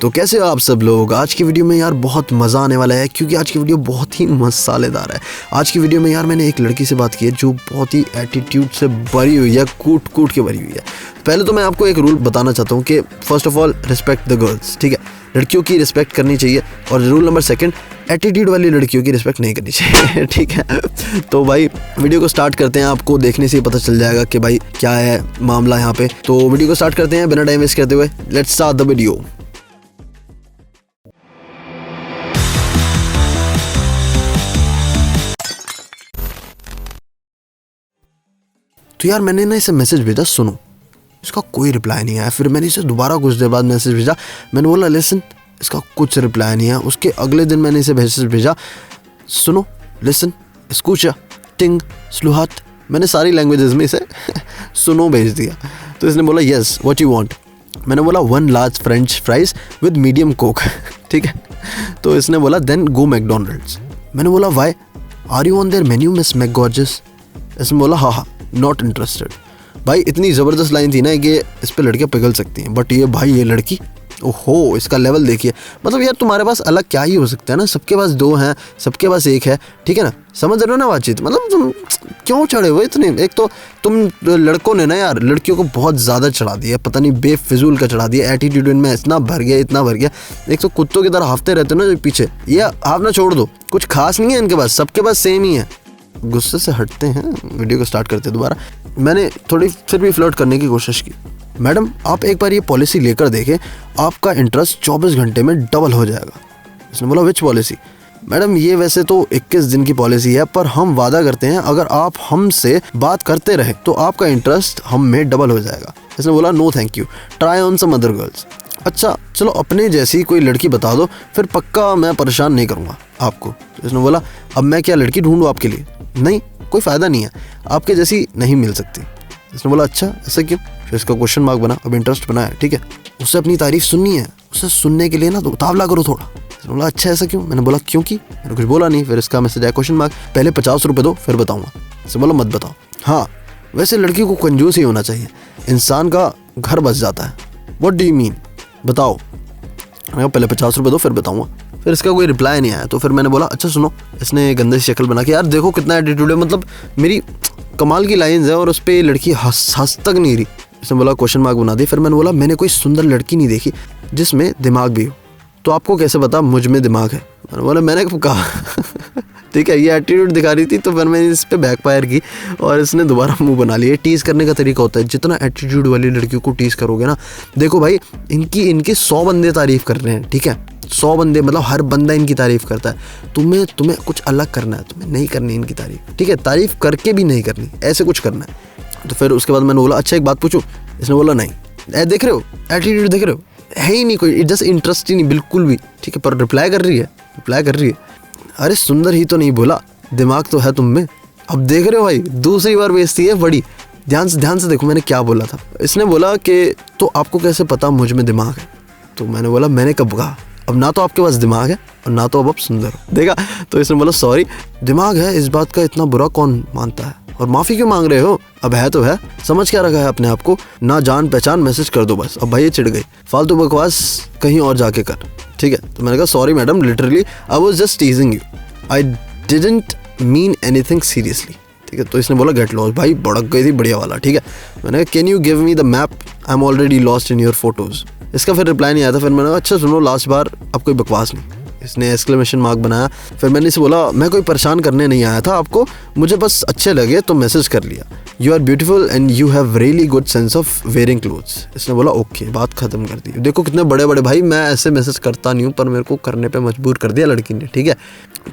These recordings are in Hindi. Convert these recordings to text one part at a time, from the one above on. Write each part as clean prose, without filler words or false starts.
तो कैसे हो आप सब लोग। आज की वीडियो में यार बहुत मज़ा आने वाला है क्योंकि आज की वीडियो बहुत ही मसालेदार है। आज की वीडियो में यार मैंने एक लड़की से बात की है जो बहुत ही एटीट्यूड से भरी हुई है, कूट कूट के भरी हुई है। पहले तो मैं आपको एक रूल बताना चाहता हूँ कि first of all respect the girls, ठीक है। लड़कियों की रिस्पेक्ट करनी चाहिए। और रूल नंबर सेकंड, एटीट्यूड वाली लड़कियों की रिस्पेक्ट नहीं करनी चाहिए ठीक है। तो भाई वीडियो को स्टार्ट करते हैं। आपको देखने से ही पता चल जाएगा कि भाई क्या है मामला यहाँ पे। तो वीडियो को स्टार्ट करते हैं बिना टाइम वेस्ट करते हुए। Let's start the video. तो यार मैंने ना इसे मैसेज भेजा, सुनो। इसका कोई रिप्लाई नहीं आया। फिर मैंने इसे दोबारा कुछ देर बाद मैसेज भेजा। मैंने बोला लिसन, इसका कुछ रिप्लाई नहीं आया। उसके अगले दिन मैंने इसे मैसेज भेजा, सुनो, लिसन, स्कूचा, टिंग, स्लूहात। मैंने सारी लैंग्वेजेस में इसे सुनो भेज दिया। तो इसने बोला यस, व्हाट यू वांट। मैंने बोला 1 large French fries with medium Coke ठीक है। तो इसने बोला देन गो मैकडोनल्ड्स। मैंने बोला why, are you on their menu miss McGorgeous. इसने बोला हाँ, नॉट इंटरेस्टेड। भाई इतनी ज़बरदस्त लाइन थी ना कि इस पे लड़कियाँ पिघल सकती हैं, बट ये भाई ये लड़की, ओहो, इसका लेवल देखिए। मतलब यार तुम्हारे पास अलग क्या ही हो सकता है ना। सबके पास 2 हैं, सबके पास 1 है, ठीक है ना। समझ रहे हो ना बातचीत। मतलब तुम क्यों चढ़े हुए इतने। एक तो तुम लड़कों ने ना यार लड़कियों को बहुत ज़्यादा चढ़ा दिया, पता नहीं बेफिजूल का चढ़ा दिया। एटीट्यूड इनमें इतना भर गया, इतना भर गया। एक तो कुत्तों की तरह हाफते रहते हो ना पीछे। ये हाफना छोड़ दो, कुछ खास नहीं है इनके पास, सबके पास सेम ही है। गुस्से से हटते हैं, वीडियो को स्टार्ट करते हैं दोबारा। मैंने थोड़ी फिर भी फ्लर्ट करने की कोशिश की। मैडम आप एक बार ये पॉलिसी लेकर देखें, आपका इंटरेस्ट 24 घंटे में डबल हो जाएगा। उसने बोला विच पॉलिसी। मैडम ये वैसे तो 21 दिन की पॉलिसी है, पर हम वादा करते हैं अगर आप हमसे बात करते रहे तो आपका इंटरेस्ट हम में डबल हो जाएगा। इसने बोला no thank you, try on some other girls. अच्छा चलो अपने जैसी कोई लड़की बता दो, फिर पक्का मैं परेशान नहीं करूँगा आपको। इसने बोला अब मैं क्या लड़की ढूंढूँ आपके लिए। नहीं, कोई फ़ायदा नहीं है, आपके जैसी नहीं मिल सकती। इसने बोला अच्छा ऐसा क्यों। फिर इसका क्वेश्चन मार्क बना, अब इंटरेस्ट बना है, ठीक है। उसे अपनी तारीफ सुननी है, उसे सुनने के लिए ना तो उतावला करो थोड़ा। इसने बोला अच्छा ऐसा क्यों। मैंने बोला क्योंकि। मैंने कुछ बोला नहीं। फिर इसका मैसेज आया क्वेश्चन मार्क, पहले 50 रुपये दो फिर बताऊँगा। इसने बोला मत बताओ। हाँ वैसे लड़की को कंजूस ही होना चाहिए, इंसान का घर बस जाता है। व्हाट डू यू मीन, बताओ। मैंने पहले 50 रुपये दो फिर बताऊँगा। फिर इसका कोई रिप्लाई नहीं आया। तो फिर मैंने बोला अच्छा सुनो। इसने गंदे सी शक्ल बना के, यार देखो कितना एटीट्यूड है, मतलब मेरी कमाल की लाइंस है और उस पर लड़की हंस तक नहीं रही। इसने बोला क्वेश्चन मार्क बना दी। फिर मैंने बोला मैंने कोई सुंदर लड़की नहीं देखी जिसमें दिमाग भी हो। तो आपको कैसे पता मुझ में दिमाग है। मैंने बोला मैंने कब कहा ठीक है। ये एटीट्यूड दिखा रही थी तो फिर मैंने इस पर बैकफायर की और इसने दोबारा मुंह बना लिया। टीज़ करने का तरीका होता है, जितना एटीट्यूड वाली लड़कियों को टीज़ करोगे ना, देखो भाई इनके 100 बंदे तारीफ़ कर रहे हैं, ठीक है। 100 बंदे, मतलब हर बंदा इनकी तारीफ़ करता है। तुम्हें कुछ अलग करना है, तुम्हें नहीं करनी इनकी तारीफ़, ठीक है। तारीफ़ करके भी नहीं करनी, ऐसे कुछ करना है। तो फिर उसके बाद मैंने बोला अच्छा एक बात पूछूं। इसने बोला नहीं। देख रहे हो एटीट्यूड, देख रहे हो, है ही नहीं कोई, जस्ट इंटरेस्ट ही नहीं बिल्कुल भी, ठीक है। पर रिप्लाई कर रही है। अरे सुंदर ही तो नहीं बोला, दिमाग तो है तुम में। अब देख रहे हो भाई, दूसरी बार बेइज्जती है बड़ी। ध्यान से देखो मैंने क्या बोला था। इसने बोला कि तो आपको कैसे पता मुझ में दिमाग है। तो मैंने बोला मैंने कब कहा। अब ना तो आपके पास दिमाग है और ना तो अब आप सुंदर हो, देखा। तो इसने बोला सॉरी, दिमाग है इस बात का इतना बुरा कौन मानता है, और माफ़ी क्यों मांग रहे हो। अब है तो है, समझ क्या रखा है अपने आप को, ना जान पहचान, मैसेज कर दो बस। अब भाई ये चिढ़ गई, फालतू बकवास कहीं और जाके कर, ठीक है। तो मैंने कहा sorry madam, literally I was just टीजिंग you, I didn't mean anything seriously, ठीक है। तो इसने बोला गेट लॉस्ट। भाई भड़क गई थी बढ़िया वाला, ठीक है। मैंने कहा can you give me the map, I am already lost in your photos. इसका फिर रिप्लाई नहीं आया था। फिर मैंने कहा अच्छा सुनो, लास्ट बार अब कोई बकवास नहीं। इसने एक्सक्लेमेशन मार्क बनाया। फिर मैंने इसे बोला मैं कोई परेशान करने नहीं आया था आपको, मुझे बस अच्छे लगे तो मैसेज कर लिया। You are beautiful and you have really good sense of wearing clothes. इसने बोला ओके, बात खत्म कर दी। देखो कितने बड़े बड़े भाई, मैं ऐसे मैसेज करता नहीं हूँ पर मेरे को करने पे मजबूर कर दिया लड़की ने, ठीक है।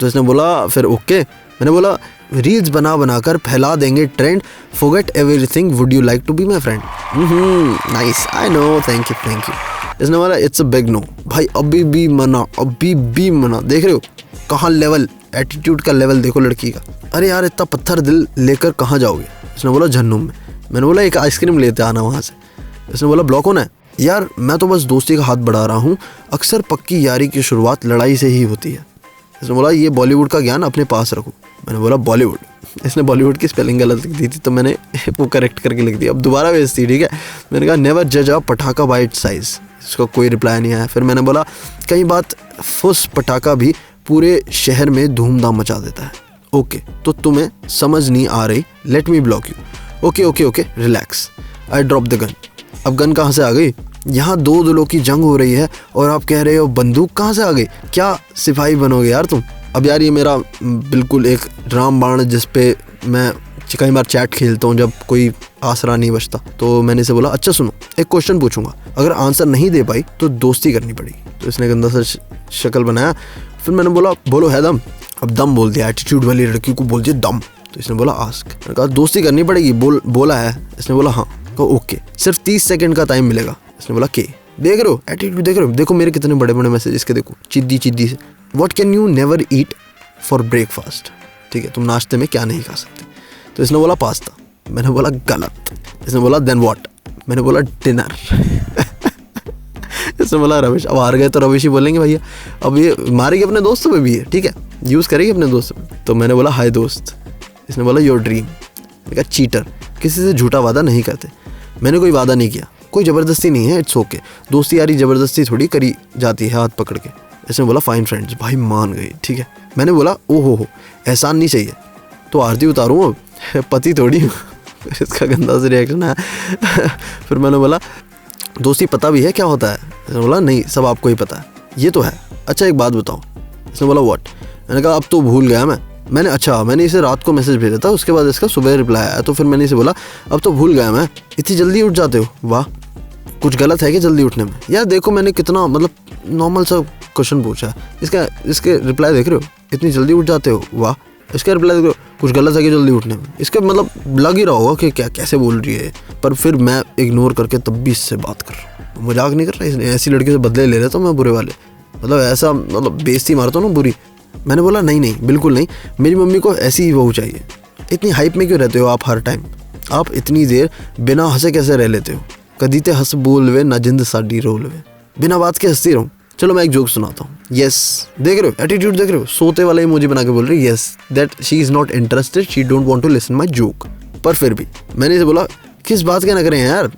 तो इसने बोला फिर ओके। मैंने बोला रील्स बनाकर फैला देंगे trend, forget everything, would you like to be my friend. Nice, I know, thank you. इसने बोला इट्स अ बिग नो। भाई अभी भी मना। देख रहे हो कहाँ लेवल, एटीट्यूड का लेवल देखो लड़की का। अरे यार इतना पत्थर दिल लेकर कहाँ जाओगे। इसने बोला झन्नूम में। मैंने बोला एक आइसक्रीम लेते आना वहाँ से। इसने बोला ब्लॉक होना है। यार मैं तो बस दोस्ती का हाथ बढ़ा रहा हूँ, अक्सर पक्की यारी की शुरुआत लड़ाई से ही होती है। इसने बोला ये बॉलीवुड का ज्ञान अपने पास रखो। मैंने बोला बॉलीवुड। इसने बॉलीवुड की स्पेलिंग गलत लिख दी थी तो मैंने वो करेक्ट करके लिख दिया। अब दोबारा भेजती, ठीक है। मैंने कहा नेवर जज अ पटाखा बाय इट्स साइज। इसका कोई रिप्लाई नहीं आया। फिर मैंने बोला कई बात फुस पटाखा भी पूरे शहर में धूमधाम मचा देता है। ओके तो तुम्हें समझ नहीं आ रही, let me block you. Okay okay okay relax, I drop the gun. अब गन कहाँ से आ गई? यहाँ दो दिलों की जंग हो रही है और आप कह रहे हो बंदूक कहाँ से आ गई? क्या सिपाही बनोगे यार तुम? अब यार ये मेरा बिल्कुल एक रामबाण जिस पे मैं कई बार चैट खेलता हूँ जब कोई आसरा नहीं बचता। तो मैंने इसे बोला अच्छा सुनो, एक क्वेश्चन पूछूंगा, अगर आंसर नहीं दे पाई तो दोस्ती करनी पड़ेगी। तो इसने गंदा सा शक्ल बनाया। फिर मैंने बोला बोलो है दम? अब दम बोल दिया, एटीट्यूड वाली लड़की को बोल दिया दम। तो इसने बोला आस्क। मैंने कहा दोस्ती करनी पड़ेगी, बोला है? इसने बोला हाँ। कहा ओके, सिर्फ 30 सेकंड का टाइम मिलेगा। इसने बोला के। देख रहे हो एटीट्यूड, देख रहे हो, देखो मेरे कितने बड़े बड़े मैसेज इसके, देखो चिद्दी चिद्दी से। What can you never eat for breakfast? ठीक है, तुम नाश्ते में क्या नहीं खा सकते? तो इसने बोला पास्ता। मैंने बोला गलत। इसने बोला देन व्हाट? मैंने बोला डिनर। इसने बोला रविश। अब हार गए तो रविश ही बोलेंगे भैया, अब ये मारेगी अपने दोस्तों पे भी है, ठीक है, यूज़ करेगी अपने दोस्तों पे। तो मैंने बोला हाय दोस्त। इसने बोला योर ड्रीम। मैंने कहा चीटर, किसी से झूठा वादा नहीं करते। मैंने कोई वादा नहीं किया, कोई ज़बरदस्ती नहीं है, इट्स ओके। दोस्ती यारी ज़बरदस्ती थोड़ी करी जाती है हाथ पकड़ के। इसने बोला फाइन फ्रेंड्स। भाई मान गई, ठीक है। मैंने बोला ओ हो एहसान नहीं चाहिए तो आरती उतारूँ, अब पति थोड़ी हूँ। इसका गंदा से रिएक्शन है। फिर मैंने बोला दोस्ती पता भी है क्या होता है? इसने बोला नहीं, सब आपको ही पता है। ये तो है। अच्छा एक बात बताओ। इसने बोला व्हाट? मैंने कहा अब तो भूल गया मैंने इसे रात को मैसेज भेजा था, उसके बाद इसका सुबह रिप्लाई आया। तो फिर मैंने इसे बोला अब तो भूल गया मैं, इतनी जल्दी उठ जाते हो? वाह, कुछ गलत है कि जल्दी उठने में? यार देखो मैंने कितना मतलब नॉर्मल सा क्वेश्चन पूछा है, इसके रिप्लाई देख रहे हो, इतनी जल्दी उठ जाते हो? वाह। इसका रिप्लाई देख रहे हो, कुछ गलत है कि जल्दी उठने में? इसका मतलब लग ही रहा होगा कि क्या कैसे बोल रही है। पर फिर मैं इग्नोर करके तब भी इससे बात कर रहा हूँ, मजाक नहीं कर रहा। इसने ऐसी लड़की से बदले ले रहे तो मैं बुरे वाले, मतलब ऐसा मतलब बेइज्जती मारता हूँ ना बुरी। मैंने बोला नहीं बिल्कुल नहीं, मेरी मम्मी को ऐसी ही बहू चाहिए। इतनी हाइप में क्यों रहते हो आप हर टाइम? आप इतनी देर बिना हंसे कैसे रह लेते हो? कदी ते हंस बोल वे ना जिंद साडी रोल वे, बिना बात के हंसती रहूँ। चलो मैं एक जोक सुनाता हूँ। यस देख रहे हो एटीट्यूड, देख रहे हो, सोते वाला इमोजी बना के बोल रही है yes that she is not interested, she don't want to listen my joke. पर फिर भी मैंने इसे बोला किस बात के ना करें यार,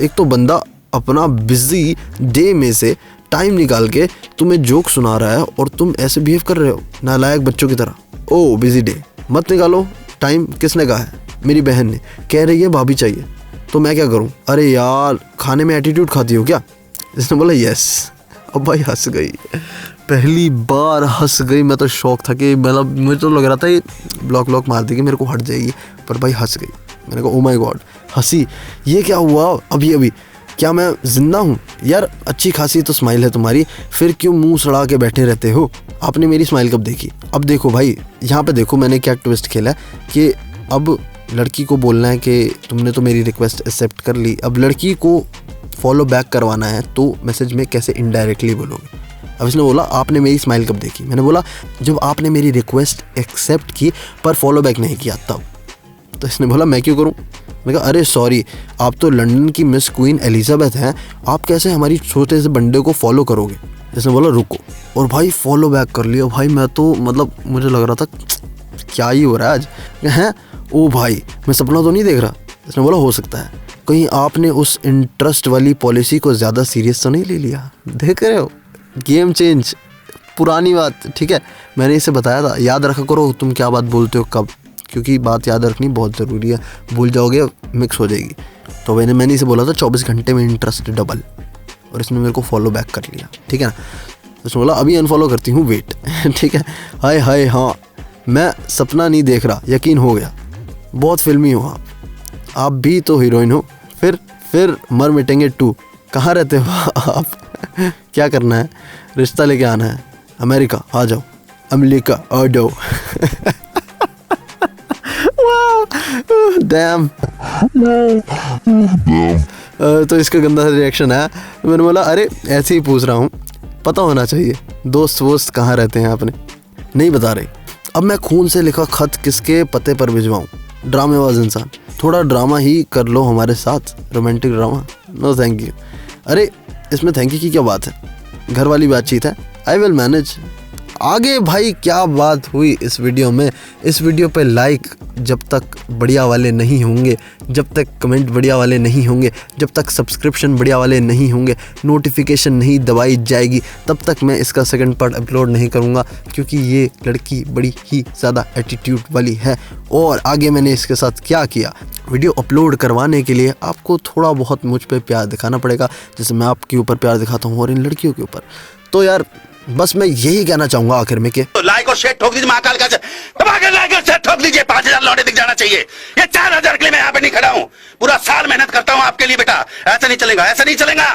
एक तो बंदा अपना बिजी डे में से टाइम निकाल के तुम्हें जोक सुना रहा है और तुम ऐसे बिहेव कर रहे हो नालायक बच्चों की तरह। ओ बिजी डे, मत निकालो टाइम। किसने कहा है? मेरी बहन ने। कह रही है भाभी चाहिए, तो मैं क्या करूं? अरे यार खाने में एटीट्यूड खाती हो क्या? इसने बोला यस। अब भाई हंस गई, पहली बार हंस गई। मैं तो शौक था कि मतलब मुझे तो लग रहा था ये ब्लॉक मार देगी, मेरे को हट जाएगी, पर भाई हंस गई। मैंने कहा ओ माय गॉड हंसी, ये क्या हुआ अभी? क्या मैं जिंदा हूँ? यार अच्छी खासी तो स्माइल है तुम्हारी, फिर क्यों मुंह सड़ा के बैठे रहते हो? आपने मेरी स्माइल कब देखी? अब देखो भाई यहाँ पे देखो मैंने क्या ट्विस्ट खेला है कि अब लड़की को बोलना है कि तुमने तो मेरी रिक्वेस्ट एक्सेप्ट कर ली, अब लड़की को फॉलो बैक करवाना है तो मैसेज में कैसे इनडायरेक्टली बोलोगे? अब इसने बोला आपने मेरी स्माइल कब देखी? मैंने बोला जब आपने मेरी रिक्वेस्ट एक्सेप्ट की पर फॉलो बैक नहीं किया तब। तो इसने बोला मैं क्यों करूं? मैंने कहा अरे सॉरी, आप तो लंदन की मिस क्वीन एलिजाबेथ हैं, आप कैसे हमारी छोटे से बंदे को फॉलो करोगे? इसने बोला रुको, और भाई फॉलो बैक कर लिया। भाई मैं तो मतलब मुझे लग रहा था क्या ही हो रहा है आज हैं। ओ भाई मैं सपना तो नहीं देख रहा? इसने बोला हो सकता है, कहीं आपने उस इंटरेस्ट वाली पॉलिसी को ज़्यादा सीरियस तो नहीं ले लिया? देख रहे हो गेम चेंज, पुरानी बात, ठीक है। मैंने इसे बताया था याद रखा करो तुम क्या बात बोलते हो कब, क्योंकि बात याद रखनी बहुत ज़रूरी है, भूल जाओगे मिक्स हो जाएगी। तो मैंने इसे बोला था 24 घंटे में इंटरेस्ट डबल, और इसने मेरे को फॉलो बैक कर लिया, ठीक है ना। उसने बोला अभी अनफॉलो करती हूँ वेट, ठीक है। हाय हाँ मैं सपना नहीं देख रहा, यकीन हो गया, बहुत फिल्मी हो आप भी तो हीरोइन हो। फिर मर मिटेंगे 2, कहाँ रहते हो आप? क्या करना है? रिश्ता लेके आना है अमेरिका, आ जाओ अमेरिका आ जाओ। डैम। तो इसका गंदा सा रिएक्शन है। मैंने बोला अरे ऐसे ही पूछ रहा हूँ, पता होना चाहिए दोस्त वोस्त कहाँ रहते हैं आपने? नहीं बता रही। अब मैं खून से लिखा खत किसके पते पर भिजवाऊँ? ड्रामेबाज इंसान, थोड़ा ड्रामा ही कर लो हमारे साथ, romantic drama. No thank you. अरे इसमें थैंक यू की क्या बात है? घर वाली बातचीत है, आई विल मैनेज। आगे भाई क्या बात हुई इस वीडियो में। इस वीडियो पे लाइक जब तक बढ़िया वाले नहीं होंगे, जब तक कमेंट बढ़िया वाले नहीं होंगे, जब तक सब्सक्रिप्शन बढ़िया वाले नहीं होंगे, नोटिफिकेशन नहीं दबाई जाएगी, तब तक मैं इसका सेकंड पार्ट अपलोड नहीं करूँगा, क्योंकि ये लड़की बड़ी ही ज़्यादा एटीट्यूड वाली है। और आगे मैंने इसके साथ क्या किया, वीडियो अपलोड करवाने के लिए आपको थोड़ा बहुत मुझ पे प्यार दिखाना पड़ेगा, जैसे मैं आपके ऊपर प्यार दिखाता हूँ और इन लड़कियों के ऊपर। तो यार बस मैं यही कहना चाहूँगा आखिर में कि लाइक और शेयर ठोक दीजिए, महाकाल का लाइक और शेयर ठोक दीजिए। 5000 लौटे दिख जाना चाहिए। ये 4000 के लिए मैं यहाँ पे नहीं खड़ा हूँ, पूरा साल मेहनत करता हूँ आपके लिए बेटा। ऐसा नहीं चलेगा, ऐसा नहीं चलेगा।